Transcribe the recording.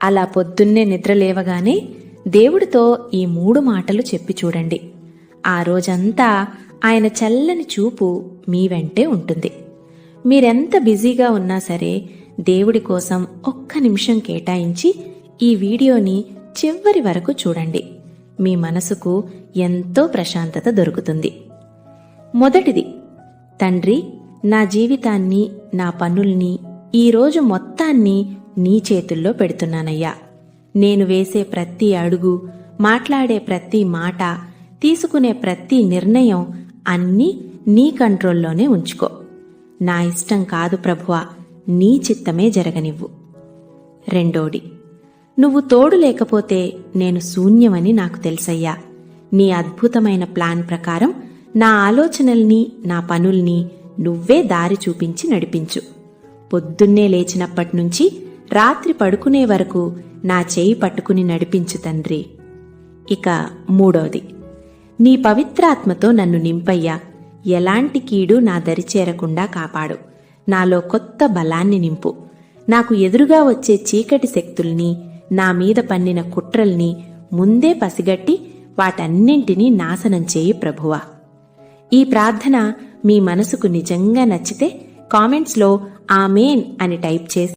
అలా పొద్దున్నే నిద్రలేవగానే దేవుడితో ఈ 3 మాటలు చెప్పి చూడండి. ఆ రోజంతా ఆయన చల్లని చూపు మీ వెంటే ఉంటుంది. మీరెంత బిజీగా ఉన్నా సరే దేవుడి కోసం ఒక్క నిమిషం కేటాయించి ఈ వీడియోని చివరి వరకు చూడండి. మీ మనసుకు ఎంతో ప్రశాంతత దొరుకుతుంది. మొదటిది, తండ్రి, నా జీవితాన్ని, నా పనుల్ని, ఈరోజు మొత్తాన్ని నీ చేతుల్లో పెడుతున్నానయ్యా. నేను వేసే ప్రతి అడుగు, మాట్లాడే ప్రతి మాట, తీసుకునే ప్రతి నిర్ణయం అన్నీ నీ కంట్రోల్లోనే ఉంచుకో. నా ఇష్టం కాదు ప్రభువా, నీ చిత్తమే జరగనివ్వు. రెండోది, నువ్వు తోడు లేకపోతే నేను శూన్యమని నాకు తెలుసయ్యా. నీ అద్భుతమైన ప్లాన్ ప్రకారం నా ఆలోచనల్ని, నా పనుల్ని నువ్వే దారి చూపించి నడిపించు. పొద్దున్నే లేచినప్పట్నుంచి రాత్రి పడుకునే వరకు నా చేయి పట్టుకుని నడిపించు తండ్రి. ఇక మూడోది, నీ పవిత్రాత్మతో నన్ను నింపయ్యా. ఎలాంటి కీడు నా దరిచేరకుండా కాపాడు. నాలో కొత్త బలాన్ని నింపు. నాకు ఎదురుగా వచ్చే చీకటి శక్తుల్ని, నా మీద పన్నిన కుట్రల్ని ముందే పసిగట్టి వాటన్నింటినీ నాశనం చేయి ప్రభువా. ఈ ప్రార్థన మీ మనసుకు నిజంగా నచ్చితే కామెంట్స్లో ఆమేన్ అని టైప్ చేసి